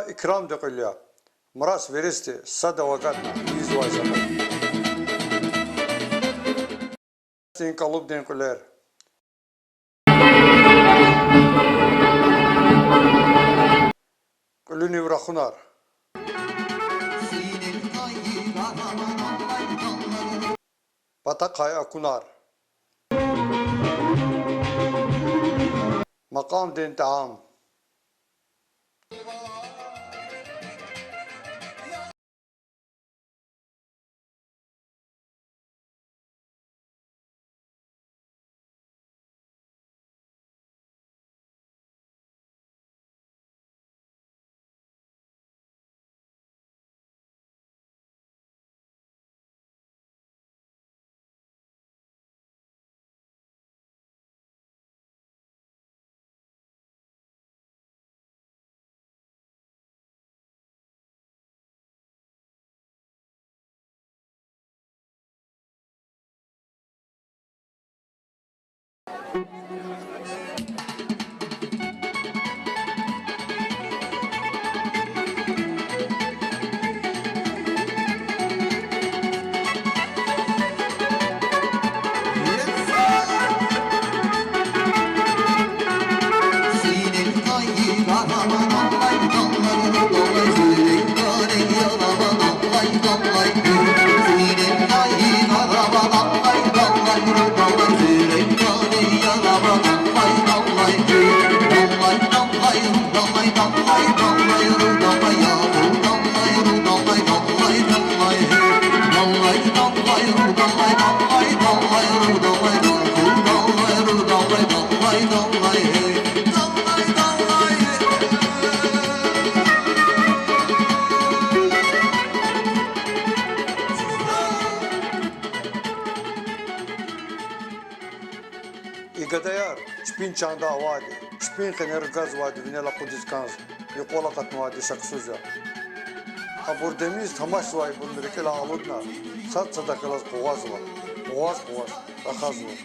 ikram dökülüyor. Mras veristi, sada vakatna, iz vazama. Din kalıp din kuler. Kulünü bırakınar. Batakay akunar. Makam din taam. İgadayar, çpin çanda vadi, çpin khener gaz vadi, vinela kudis kanz, yukola katma vadi saksuzya. Abur demiz tamaş vay bunlarikela aludna, sat sadakalas kovaz var, kovaz, akaz var.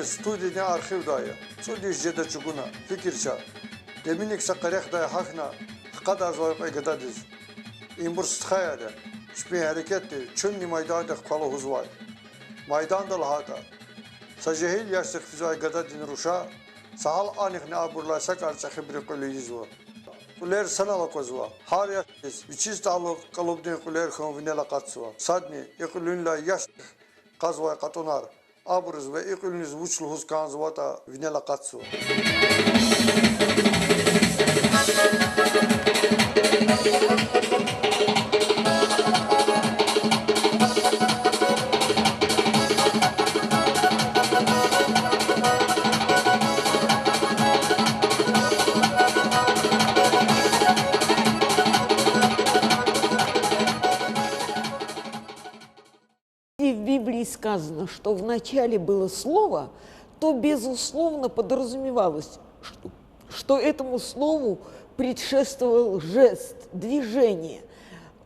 Студия архив дая, студия жеда чугуна, фикирча. Деминик сакарях дая хахна, хкада зоя пайгададиз. Имбурс тхаяда, шпи харекетти, чунни майданда хкало хузвай. Майданда лхата. Сажехил яшсик физай гададин руша, сахал аних не абурлай сакар чахибри кулизва. Кулер санала козва. Хар яшсик, вичиз талу калубдин кулер хон винела катсва. Садни, якулюнла яшсик, казвай катунар. Abrız ve iqiliniz vuçlu huskanız vata vinela katsu. В Библии сказано, что вначале было слово, то безусловно подразумевалось, что этому слову предшествовал жест, движение.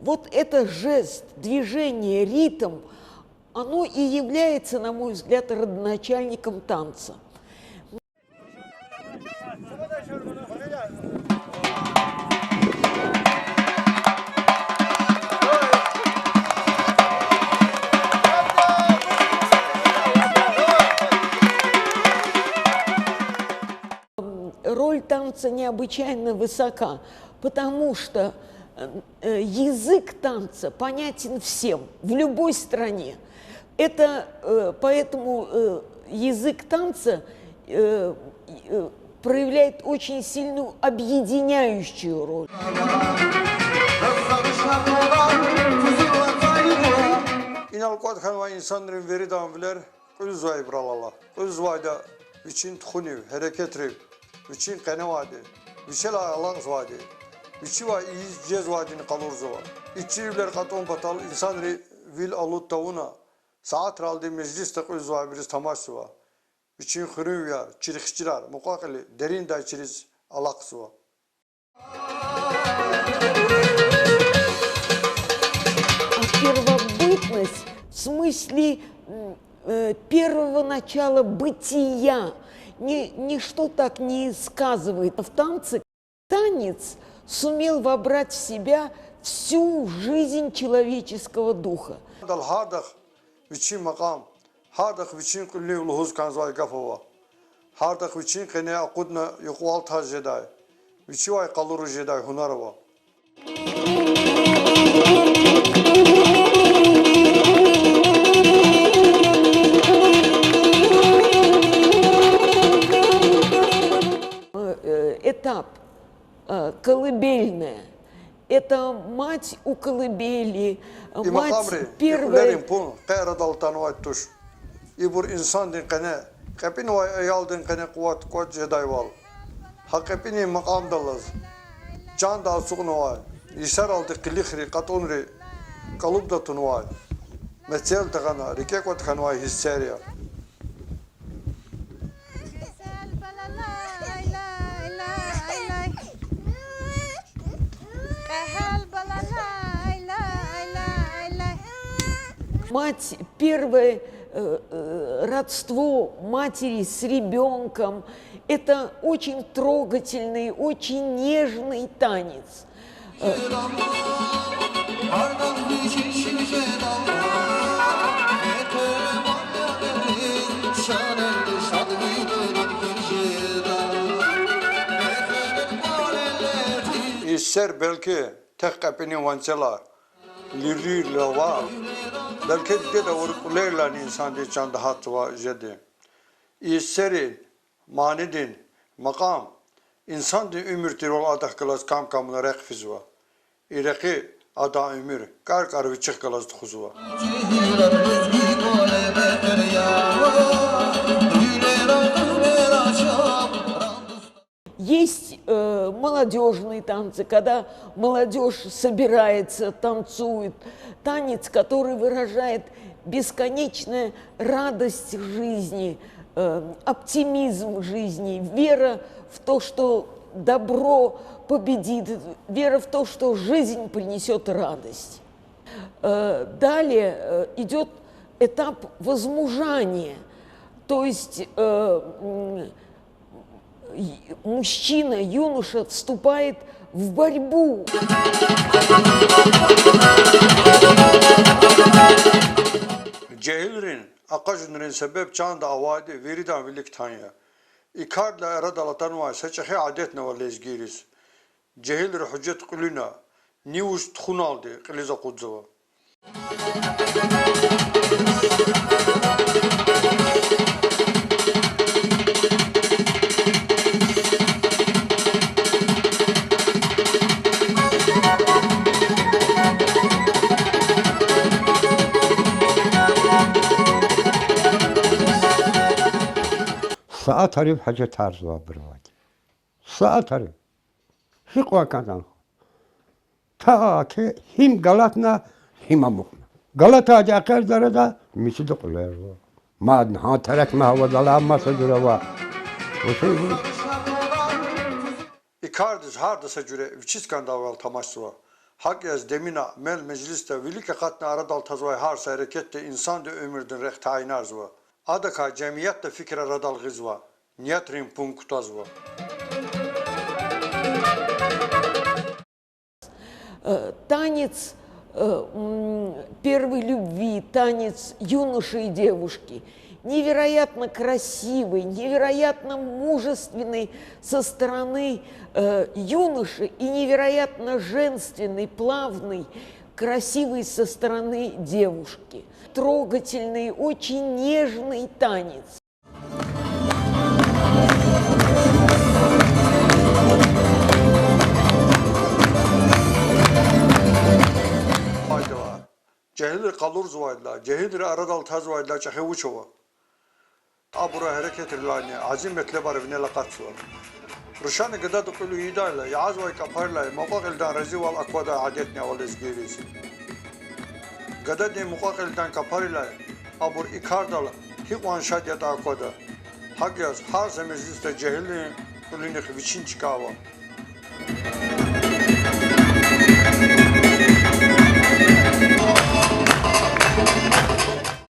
Вот это жест, движение, ритм, оно и является, на мой взгляд, родоначальником танца. Роль танца необычайно высока, потому что язык танца понятен всем, в любой стране. Поэтому язык танца проявляет очень сильную объединяющую роль. İnalqat xanva insanların veri damviler kuz vay bralala. Kuz vayda için txuniv, hareket rev, için qene vadi, vişel ağalan vadi. Viçiva iz cezvadini kalurzova. İçirivler katon batal insan vil alut tauna. Saat raldi meclis takuzva biriz tamaşsuva. Viçin khırıvyar, çirikçiler, mukakili derin da içiriz alaksuva. А первобытность в смысле первого начала бытия. Ничто так не сказывает. В танце танец сумел вобрать в себя всю жизнь человеческого духа. Dal hardak viçin makam, hardak viçin kulli ulhuz kanzvay gafova. Hardak viçin kene akudna yuqwal ta jeday. Viçivay kaluru jeday hunarova. Этап колыбельная. Это мать у колыбели, I мать makamri, первая. ikulerin pun, kayra dal tanvay tuş. İbur insan din kene, kapin vay ayal din kene kuvat jeday wal. Hakapini makam dalaz. Can dal suqnu vay. İsar aldı qilikhri qatunri kalup da tunvay. Meçel tagana, rikekot kanvay hisseriya. Мать, первое родство матери с ребенком, это очень трогательный, очень нежный танец. İster belki tek kapini vançalar. Lirir lava. Belki de urkulerler insan de can daha tuva jedi. İsterin, manidin, makam. İnsan de ömür tirol adak kılas kam kamına rekfizva. İreki ada ömür. Kar viçik kılas tkuzva. Есть молодежные танцы, когда молодежь собирается, танцует. Танец, который выражает бесконечную радость жизни, оптимизм жизни, вера в то, что добро победит, вера в то, что жизнь принесет радость. Далее идет этап возмужания, то есть мужчина, юноша вступает в борьбу. Cehilrin, akajunrin sebep çanda avadi veridan vilik tanya. İkadla eradalatan var, seçehe adetne var lezgiris. Cehilri hüccet kulina, niuş tkhunaldi, qiliza qudzava. ساعت هریم حاجه ترز و برواج ساعت هریم هیچ کدام تا که هم غلط نه هم مخن غلط اجا کار داره دا میشه قلر ما ها ترک ما و دلام ما سجره و İkardız hardasa cüre viçiskan daval tamaşsuva. Hak yaz demina mel mecliste vilike katna aradal tazvay harsa harekette insan de ömürdün reh tayin arzva. Adaka cemiyet de fikre radal gizva. Niyatrin punktazva. Танец первой любви, танец юноши и девушки. Невероятно красивый, невероятно мужественный со стороны юноши и невероятно женственный, плавный, красивый со стороны девушки. Трогательный, очень нежный танец. Cehildir kalur zuvayla, cehildir aradal tazvayla çahe uçova. Abura hareketir lani, azimetle barı vinela katsua. رشان قداد قلو يدايلا يعزوا كفرلا مقاقل دان رزي والأكوادا عادتنا والإزجيريسي قداد مقاقل دان كفرلا أبور إكاردالا هيقوان شادية أكوادا حق ياز حارس مجلس جاهلين قلو نخويشين چكاوا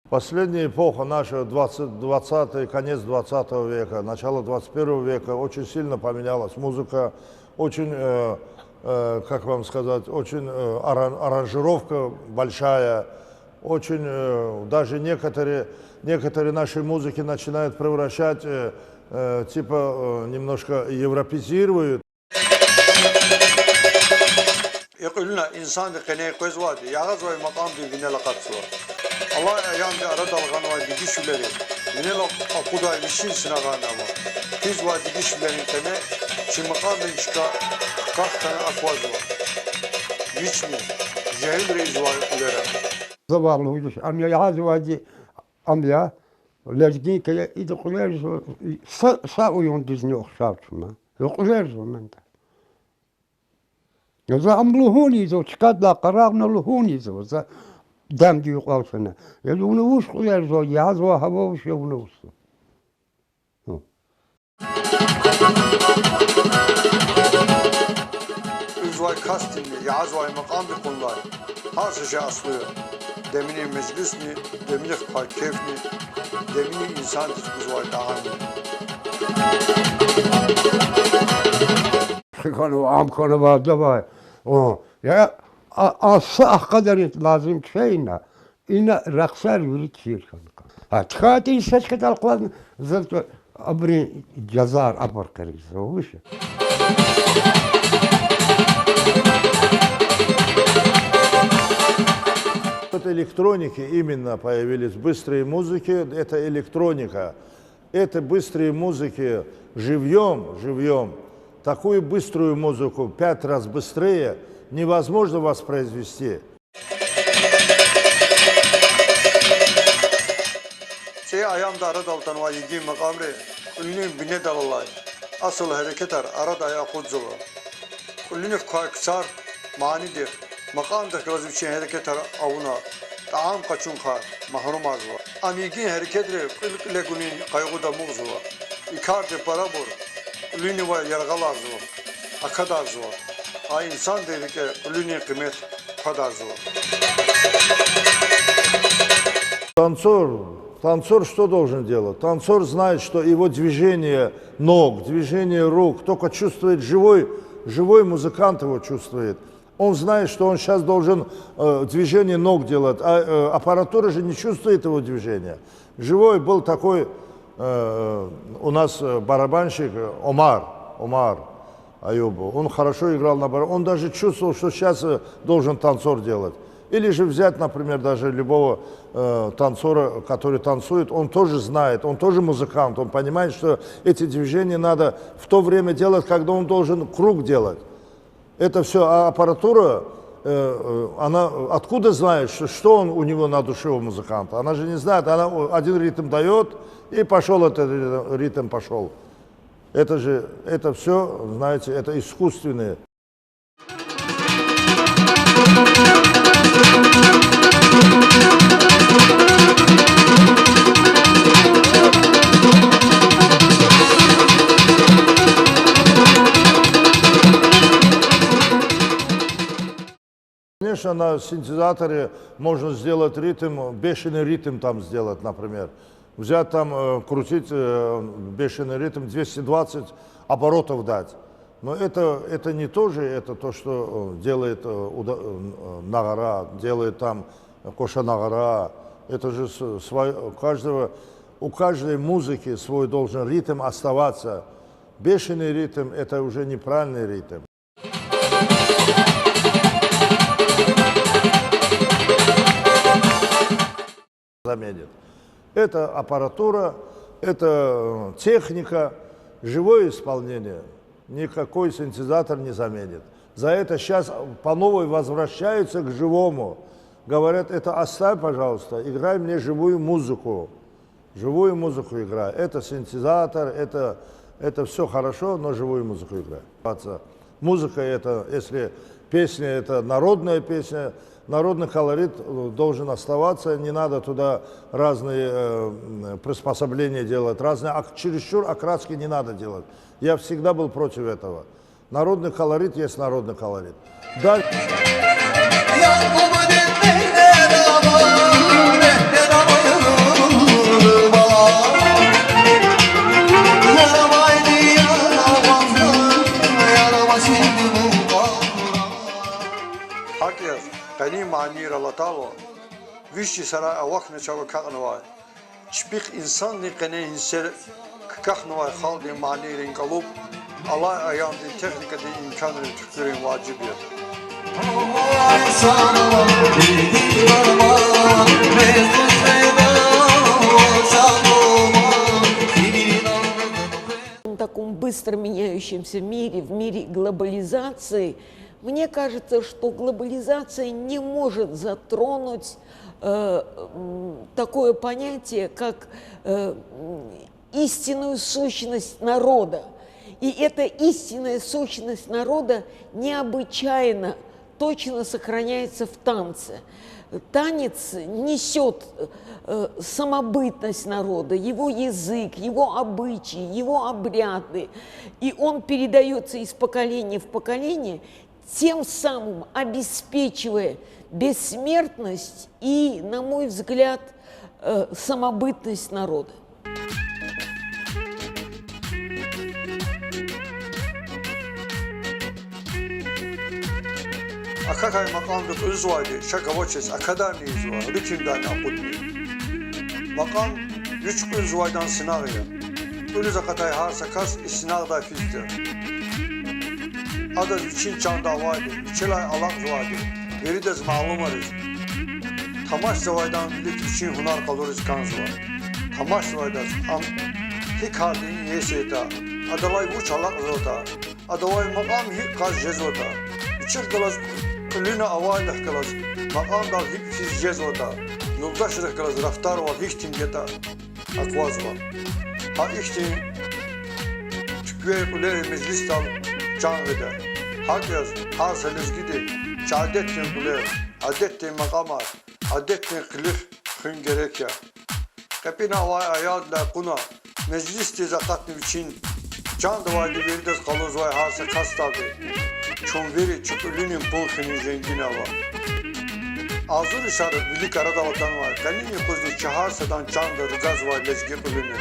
Последняя эпоха наша, 20 конец 20 века, начало 21 века, очень сильно поменялась музыка, очень, как вам сказать, очень аранжировка большая, очень, даже некоторые наши музыки начинают превращать, типа, немножко европезируют. يقول لنا إنسان قناة قوز وادي يعز وي مقام دي بنا لقطسوا الله أيام دي أرد الغنوة دي جيشولاري من لو أقودا يشين سنة غنوة كيز وادي جيشولاري قناة شي مقام دي شكا قاقتنا أقوازوا يشمي جاهل ريزوا لرا Zavallıymış. Amya yazı vadi amya. Lezgin ki idikuler sa uyun dizni okşartma. Yokuler zamanda. За амлухуни зо чкадла карагна лухуни зо за дам ди qalsana. Ya onu uş kular zo yaz va hava uş onu uş. Üzvay kastini yazvay makam bir konular her şey aslıyor demini meclis mi demini keyif mi demini insan üzvay daha Kanu am konu var da var. O ya asla kadar lazım şeyna. İna raksar yürüt şiir kanka. Ha tkati seç kadar klan zırt abri cazar abur kariz. O iş. Это электроники именно появились, быстрые музыки, это электроника. Это быстрые музыки живьем. Такую быструю музыку 5 раз быстрее невозможно воспроизвести. Şey ayağımda arada altan var yediğim makamre ünlü bine dalalay asıl hareketler arada ayağı kudzulu ünlü kıçar manidir makamda kızım için hareketler avuna tamam kaçun kar mahrum azva amigi hareketleri kılkle günün kaygıda muğzuva ikardı para bur ünlü var yargılar zor akadar zor ay insan dedi ki ünlü kıymet kadar zor. Танцор что должен делать? Танцор знает, что его движение ног, движение рук, только чувствует живой музыкант его чувствует. Он знает, что он сейчас должен движение ног делать, а аппаратура же не чувствует его движения. Живой был такой у нас барабанщик Омар Аюбу. Он хорошо играл на барабане. Он даже чувствовал, что сейчас должен танцор делать. Или же взять, например, даже любого танцора, который танцует, он тоже знает, он тоже музыкант, он понимает, что эти движения надо в то время делать, когда он должен круг делать. Это все, а аппаратура, она откуда знает, что он у него на душе у музыканта? Она же не знает, она один ритм дает, и пошел этот ритм пошел. Это все, знаете, это искусственное. Конечно, на синтезаторе можно сделать ритм, бешеный ритм там сделать, например. Взять там, крутить бешеный ритм, 220 оборотов дать. Но это не то же, это то, что делает Нагара, делает там Коша Нагара. Это же у каждой музыки свой должен ритм оставаться. Бешеный ритм – это уже неправильный ритм. Заменит. Это аппаратура, это техника, живое исполнение. Никакой синтезатор не заменит. За это сейчас по новой возвращаются к живому. Говорят, это оставь, пожалуйста, играй мне живую музыку. Живую музыку играй. Это синтезатор, это это все хорошо, но живую музыку играть. Музыка это, если песня это народная песня, народный колорит должен оставаться, не надо туда разные приспособления делать, чересчур окраски не надо делать. Я всегда был против этого. Народный колорит есть народный колорит. Да. Hakiyas, qani mani ralatalo, vişi sara avak ne çava kaknava. Çpik insan ni qani inser kaknava xaldi mani rinkalup, Allah ayağın teknikada imkanını tükürün vacibiyet. В таком быстро меняющемся мире, в мире глобализации, мне кажется, что глобализация не может затронуть такое понятие, как истинную сущность народа. И эта истинная сущность народа необычайно точно сохраняется в танце. Танец несет самобытность народа, его язык, его обычаи, его обряды. И он передается из поколения в поколение, тем самым обеспечивая бессмертность и, на мой взгляд, самобытность народа. А какая макамдык узвали, шаковочес академии зва, рükümden akudni. Makam 3 gün zvaydan sınavıya. Ölüze katay harsa kas istinağda fizdi. Adı için çanda vaydı, içilay alak zvaydı. Veri de malum arız. Tamaş zvaydan bilik için hunar kalırız kan zva. Tamaş zvaydan am hik hardin yeseta. Adalay bu çalak zota. Adalay makam hik kaz jezota. İçir kalaz Lüne avaylık kalaz, makam da hip fiz jezota, yoldaşlık kalaz, raftar var, hiktin geta, akvaz var. Ha ihtin, tükver kuleri meclis dal, can vede. Hak yaz, ha seliz gidi, çadettin kuler, adettin makamar, adettin kılık, hün gerek ya. Kapina avay ayadla kuna, meclis tezakatni için, can da vaydı verides kalız vay harsa kas tabi. Çonveri çöpülünün polkinin zengin hava. Azur işarı bilik arada vatan var. Kalini kuzi çaharsadan çanda rıgaz var lezgi pülünün.